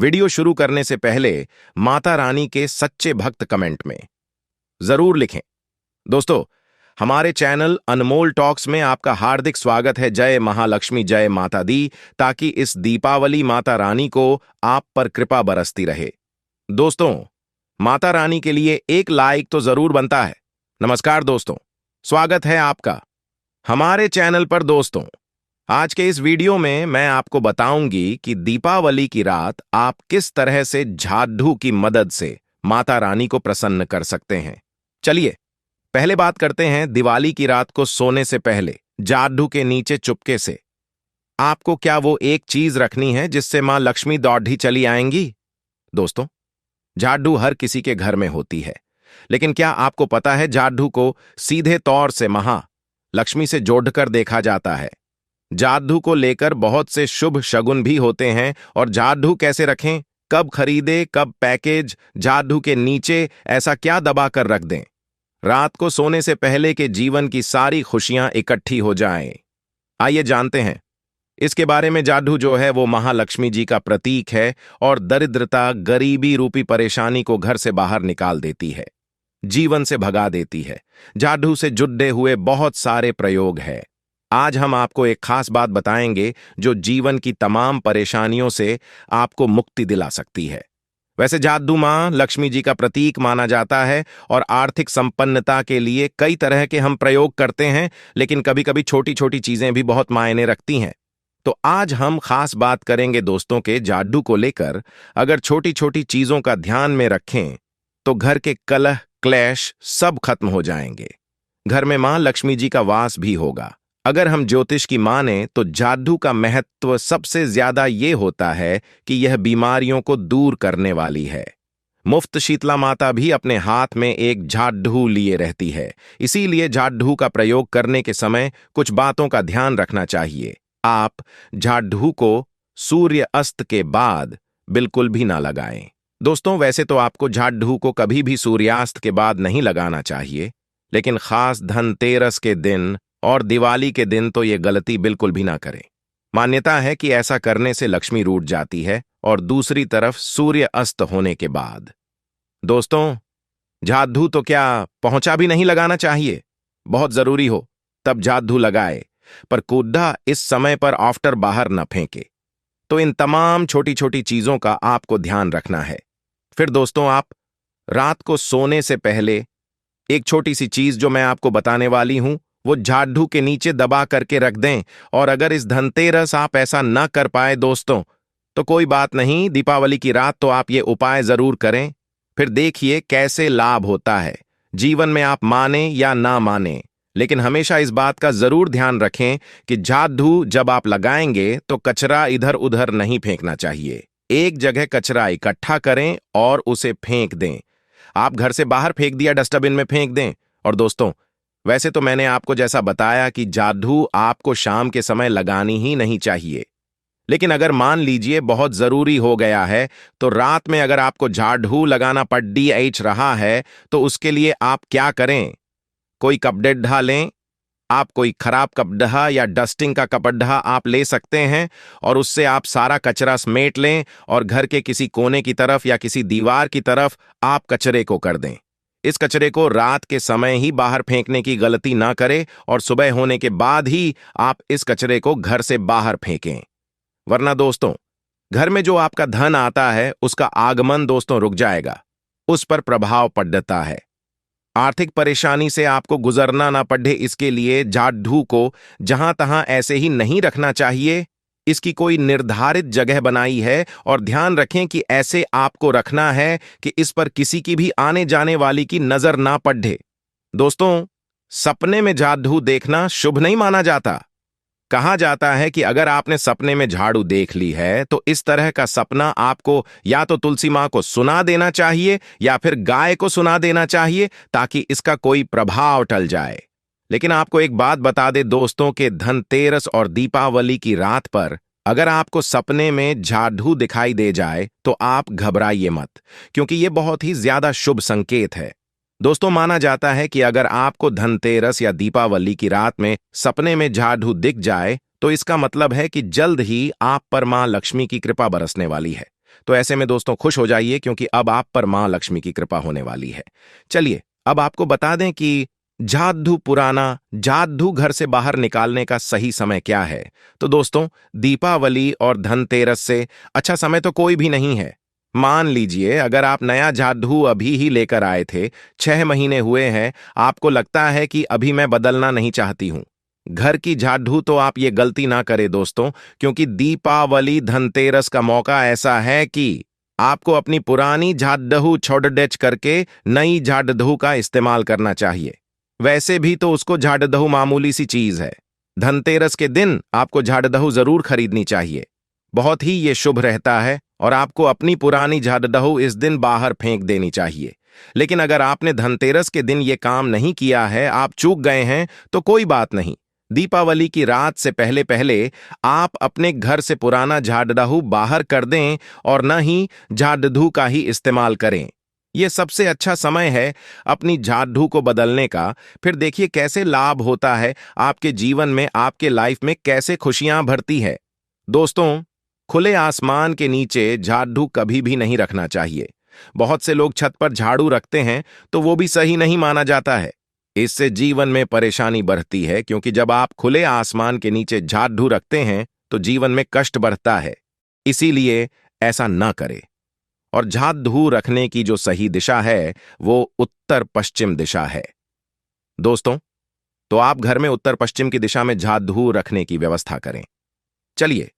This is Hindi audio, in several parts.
वीडियो शुरू करने से पहले माता रानी के सच्चे भक्त कमेंट में जरूर लिखें। दोस्तों, हमारे चैनल अनमोल टॉक्स में आपका हार्दिक स्वागत है। जय महालक्ष्मी, जय माता दी, ताकि इस दीपावली माता रानी को आप पर कृपा बरसती रहे। दोस्तों, माता रानी के लिए एक लाइक तो जरूर बनता है। नमस्कार दोस्तों, स्वागत है आपका हमारे चैनल पर। दोस्तों, आज के इस वीडियो में मैं आपको बताऊंगी कि दीपावली की रात आप किस तरह से झाडू की मदद से माता रानी को प्रसन्न कर सकते हैं। चलिए पहले बात करते हैं दिवाली की रात को सोने से पहले झाडू के नीचे चुपके से आपको क्या वो एक चीज रखनी है जिससे मां लक्ष्मी दौड़ ही चली आएंगी। दोस्तों, झाडू हर किसी के घर में होती है, लेकिन क्या आपको पता है झाडू को सीधे तौर से लक्ष्मी से जोड़कर देखा जाता है। झाडू को लेकर बहुत से शुभ शगुन भी होते हैं। और झाडू कैसे रखें, कब खरीदे, कब पैकेज, झाडू के नीचे ऐसा क्या दबा कर रख दें रात को सोने से पहले के जीवन की सारी खुशियां इकट्ठी हो जाएं। आइए जानते हैं इसके बारे में। झाडू जो है वो महालक्ष्मी जी का प्रतीक है और दरिद्रता, गरीबी रूपी परेशानी को घर से बाहर निकाल देती है, जीवन से भगा देती है। झाडू से जुड़े हुए बहुत सारे प्रयोग हैं। आज हम आपको एक खास बात बताएंगे जो जीवन की तमाम परेशानियों से आपको मुक्ति दिला सकती है। वैसे झाडू मां लक्ष्मी जी का प्रतीक माना जाता है और आर्थिक संपन्नता के लिए कई तरह के हम प्रयोग करते हैं, लेकिन कभी-कभी छोटी-छोटी चीजें भी बहुत मायने रखती हैं। तो आज हम खास बात करेंगे दोस्तों के झाडू को लेकर। अगर छोटी-छोटी चीजों का ध्यान में रखें तो घर के कलह, क्लेश सब खत्म हो जाएंगे। घर में मां लक्ष्मी जी का वास भी होगा। अगर हम ज्योतिष की माने तो झाडू का महत्व सबसे ज्यादा ये होता है कि यह बीमारियों को दूर करने वाली है। मुफ्त शीतला माता भी अपने हाथ में एक झाडू लिए रहती है। इसीलिए झाडू का प्रयोग करने के समय कुछ बातों का ध्यान रखना चाहिए। आप झाडू को सूर्य अस्त के बाद बिल्कुल भी ना लगाएं। दोस्तों, वैसे तो आपको झाडू को कभी भी सूर्यास्त के बाद नहीं लगाना चाहिए, लेकिन खास धनतेरस के दिन और दिवाली के दिन तो ये गलती बिल्कुल भी ना करें। मान्यता है कि ऐसा करने से लक्ष्मी रूठ जाती है, और दूसरी तरफ सूर्य अस्त होने के बाद। दोस्तों, झाडू तो क्या पहुंचा भी नहीं लगाना चाहिए। बहुत जरूरी हो तब झाडू लगाए, पर कूड़ा इस समय पर आफ्टर बाहर न फेंके। तो इन तमाम छोटी छोटी चीजों का आपको ध्यान रखना है। फिर दोस्तों, आप रात को सोने से पहले एक छोटी सी चीज जो मैं आपको बताने वाली हूं वो झाडू के नीचे दबा करके रख दें। और अगर इस धनतेरस आप ऐसा न कर पाए दोस्तों, तो कोई बात नहीं, दीपावली की रात तो आप ये उपाय जरूर करें। फिर देखिए कैसे लाभ होता है। जीवन में आप माने या ना माने, लेकिन हमेशा इस बात का जरूर ध्यान रखें कि झाडू जब आप लगाएंगे तो कचरा इधर उधर नहीं फेंकना चाहिए। एक जगह कचरा इकट्ठा करें और उसे फेंक दें। आप घर से बाहर फेंक दिया, डस्टबिन में फेंक दें। और दोस्तों, वैसे तो मैंने आपको जैसा बताया कि झाडू आपको शाम के समय लगानी ही नहीं चाहिए, लेकिन अगर मान लीजिए बहुत जरूरी हो गया है तो रात में अगर आपको झाडू लगाना पड़ रहा है तो उसके लिए आप क्या करें, कोई कपड़ा लें। आप कोई खराब कपड़ा या डस्टिंग का कपड़ा आप ले सकते हैं और उससे आप सारा कचरा समेट लें और घर के किसी कोने की तरफ या किसी दीवार की तरफ आप कचरे को कर दें। इस कचरे को रात के समय ही बाहर फेंकने की गलती ना करें और सुबह होने के बाद ही आप इस कचरे को घर से बाहर फेंकें। वरना दोस्तों, घर में जो आपका धन आता है उसका आगमन दोस्तों रुक जाएगा, उस पर प्रभाव पड़ता है। आर्थिक परेशानी से आपको गुजरना ना पड़े, इसके लिए झाडू को जहां तहां ऐसे ही नहीं रखना चाहिए। इसकी कोई निर्धारित जगह बनाई है और ध्यान रखें कि ऐसे आपको रखना है कि इस पर किसी की भी आने जाने वाली की नजर ना पड़े। दोस्तों, सपने में झाडू देखना शुभ नहीं माना जाता। कहा जाता है कि अगर आपने सपने में झाड़ू देख ली है तो इस तरह का सपना आपको या तो तुलसी मां को सुना देना चाहिए या फिर गाय को सुना देना चाहिए, ताकि इसका कोई प्रभाव टल जाए। लेकिन आपको एक बात बता दे दोस्तों के धनतेरस और दीपावली की रात पर अगर आपको सपने में झाडू दिखाई दे जाए तो आप घबराइए मत, क्योंकि यह बहुत ही ज्यादा शुभ संकेत है। दोस्तों, माना जाता है कि अगर आपको धनतेरस या दीपावली की रात में सपने में झाडू दिख जाए तो इसका मतलब है कि जल्द ही आप पर मां लक्ष्मी की कृपा बरसने वाली है। तो ऐसे में दोस्तों खुश हो जाइए, क्योंकि अब आप पर मां लक्ष्मी की कृपा होने वाली है। चलिए अब आपको बता दें कि जादू घर से बाहर निकालने का सही समय क्या है। तो दोस्तों, दीपावली और धनतेरस से अच्छा समय तो कोई भी नहीं है। मान लीजिए अगर आप नया जादू अभी ही लेकर आए थे, 6 महीने हुए हैं, आपको लगता है कि अभी मैं बदलना नहीं चाहती हूं घर की जादू, तो आप ये गलती ना करें दोस्तों, क्योंकि दीपावली धनतेरस का मौका ऐसा है कि आपको अपनी पुरानी जादू छोड़ डेच करके नई जादू का इस्तेमाल करना चाहिए। वैसे भी तो उसको झाड़दहू मामूली सी चीज है। धनतेरस के दिन आपको झाड़दहू जरूर खरीदनी चाहिए, बहुत ही ये शुभ रहता है, और आपको अपनी पुरानी झाड़दहू इस दिन बाहर फेंक देनी चाहिए। लेकिन अगर आपने धनतेरस के दिन ये काम नहीं किया है, आप चूक गए हैं, तो कोई बात नहीं। दीपावली की रात से पहले पहले आप अपने घर से पुराना झाड़दहू बाहर कर दें और न ही झाड़दहू का ही इस्तेमाल करें। ये सबसे अच्छा समय है अपनी जादू को बदलने का। फिर देखिए कैसे लाभ होता है आपके जीवन में, आपके लाइफ में कैसे खुशियां भरती है। दोस्तों, खुले आसमान के नीचे जादू कभी भी नहीं रखना चाहिए। बहुत से लोग छत पर झाड़ू रखते हैं, तो वो भी सही नहीं माना जाता है। इससे जीवन में परेशानी बढ़ती है, क्योंकि जब आप खुले आसमान के नीचे जादू रखते हैं तो जीवन में कष्ट बढ़ता है। इसीलिए ऐसा न करें। और जादू रखने की जो सही दिशा है वो उत्तर पश्चिम दिशा है। दोस्तों, तो आप घर में उत्तर पश्चिम की दिशा में जादू रखने की व्यवस्था करें। चलिए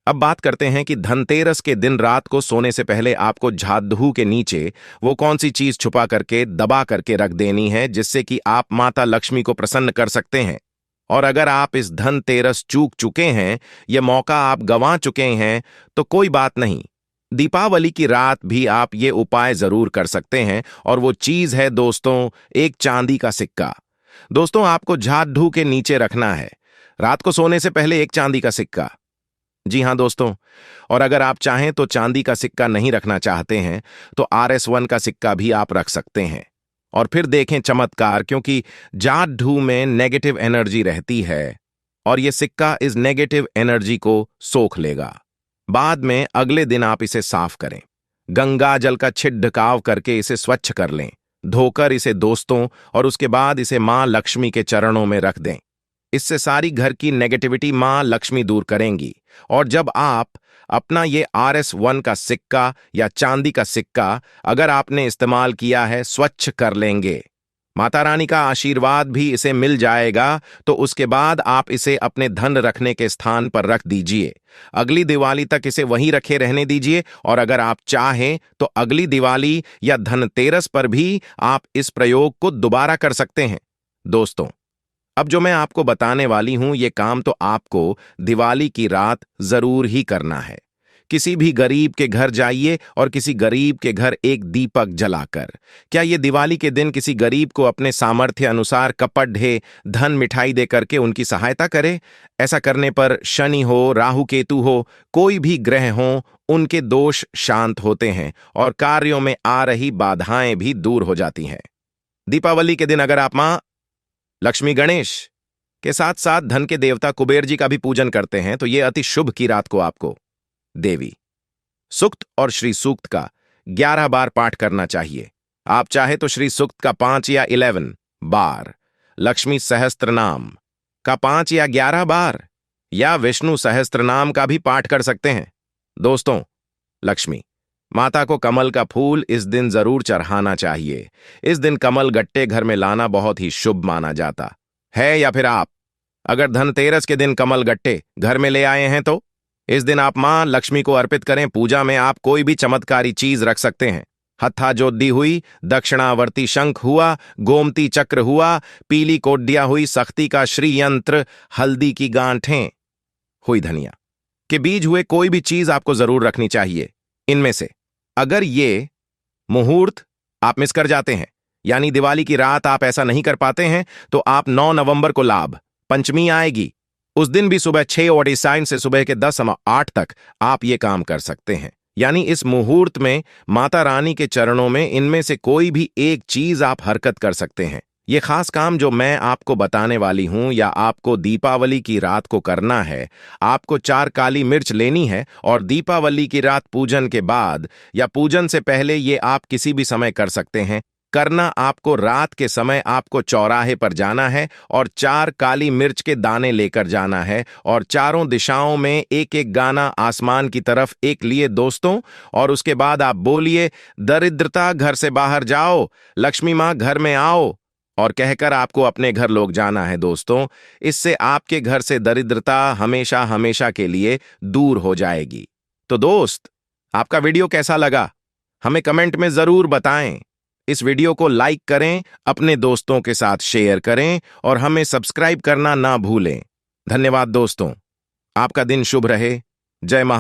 अब बात करते हैं कि धनतेरस के दिन रात को सोने से पहले आपको जादू के नीचे वो कौन सी चीज छुपा करके दबा करके रख देनी है, जिससे कि आप माता लक्ष्मी को प्रसन्न कर सकते हैं। और अगर आप इस धनतेरस चूक चुके हैं, ये मौका आप गंवा चुके हैं, तो कोई बात नहीं। दीपावली की रात भी आप ये उपाय जरूर कर सकते हैं, और वो चीज है दोस्तों एक चांदी का सिक्का। दोस्तों, आपको जादू के नीचे रखना है रात को सोने से पहले एक चांदी का सिक्का। जी हां दोस्तों, और अगर आप चाहें तो चांदी का सिक्का नहीं रखना चाहते हैं तो RS1 का सिक्का भी आप रख सकते हैं। और फिर देखें चमत्कार, क्योंकि जादू में नेगेटिव एनर्जी रहती है और यह सिक्का इस नेगेटिव एनर्जी को सोख लेगा। बाद में अगले दिन आप इसे साफ करें, गंगा जल का छिड़काव करके इसे स्वच्छ कर लें, धोकर इसे दोस्तों, और उसके बाद इसे मां लक्ष्मी के चरणों में रख दें। इससे सारी घर की नेगेटिविटी मां लक्ष्मी दूर करेंगी। और जब आप अपना ये RS1 का सिक्का या चांदी का सिक्का अगर आपने इस्तेमाल किया है स्वच्छ कर लेंगे, माता रानी का आशीर्वाद भी इसे मिल जाएगा, तो उसके बाद आप इसे अपने धन रखने के स्थान पर रख दीजिए। अगली दिवाली तक इसे वहीं रखे रहने दीजिए, और अगर आप चाहें तो अगली दिवाली या धनतेरस पर भी आप इस प्रयोग को दोबारा कर सकते हैं। दोस्तों, अब जो मैं आपको बताने वाली हूं, ये काम तो आपको दिवाली की रात जरूर ही करना है। किसी भी गरीब के घर जाइए और किसी गरीब के घर एक दीपक जलाकर, क्या ये दिवाली के दिन किसी गरीब को अपने सामर्थ्य अनुसार कपड़े, धन, मिठाई दे करके उनकी सहायता करें। ऐसा करने पर शनि हो, राहु केतु हो, कोई भी ग्रह हो, उनके दोष शांत होते हैं और कार्यों में आ रही बाधाएं भी दूर हो जाती हैं। दीपावली के दिन अगर आप मां लक्ष्मी गणेश के साथ साथ धन के देवता कुबेर जी का भी पूजन करते हैं, तो यह अति शुभ की रात को आपको देवी सूक्त और श्री सूक्त का 11 बार पाठ करना चाहिए। आप चाहे तो श्री सूक्त का 5 या 11 बार, लक्ष्मी सहस्त्र नाम का 5 या 11 बार, या विष्णु सहस्त्र नाम का भी पाठ कर सकते हैं। दोस्तों, लक्ष्मी माता को कमल का फूल इस दिन जरूर चढ़ाना चाहिए। इस दिन कमल गट्टे घर में लाना बहुत ही शुभ माना जाता है। या फिर आप अगर धनतेरस के दिन कमल गट्टे घर में ले आए हैं, तो इस दिन आप मां लक्ष्मी को अर्पित करें। पूजा में आप कोई भी चमत्कारी चीज रख सकते हैं। हत्था जोत दी हुई, दक्षिणावर्ती शंख हुआ, गोमती चक्र हुआ, पीली कोड्डिया हुई, सख्ती का श्री यंत्र, हल्दी की गांठें हुई, धनिया के बीज हुए, कोई भी चीज आपको जरूर रखनी चाहिए। इनमें से अगर ये मुहूर्त आप मिस कर जाते हैं, यानी दिवाली की रात आप ऐसा नहीं कर पाते हैं, तो आप 9 नवंबर को लाभ पंचमी आएगी, उस दिन भी सुबह 6:49 से सुबह के 10:08 तक आप ये काम कर सकते हैं। यानी इस मुहूर्त में माता रानी के चरणों में इनमें से कोई भी एक चीज आप हरकत कर सकते हैं। ये खास काम जो मैं आपको बताने वाली हूं या आपको दीपावली की रात को करना है। आपको 4 काली मिर्च लेनी है और दीपावली की रात पूजन के बाद या पूजन से पहले ये आप किसी भी समय कर सकते हैं। करना आपको रात के समय आपको चौराहे पर जाना है और 4 काली मिर्च के दाने लेकर जाना है और चारों दिशाओं में एक एक गाना आसमान की तरफ एक लिए दोस्तों। और उसके बाद आप बोलिए, दरिद्रता घर से बाहर जाओ, लक्ष्मी माँ घर में आओ, और कहकर आपको अपने घर लोग जाना है दोस्तों। इससे आपके घर से दरिद्रता हमेशा हमेशा के लिए दूर हो जाएगी। तो दोस्त, आपका वीडियो कैसा लगा हमें कमेंट में जरूर बताएं। इस वीडियो को लाइक करें, अपने दोस्तों के साथ शेयर करें और हमें सब्सक्राइब करना ना भूलें। धन्यवाद दोस्तों, आपका दिन शुभ रहे। जय महा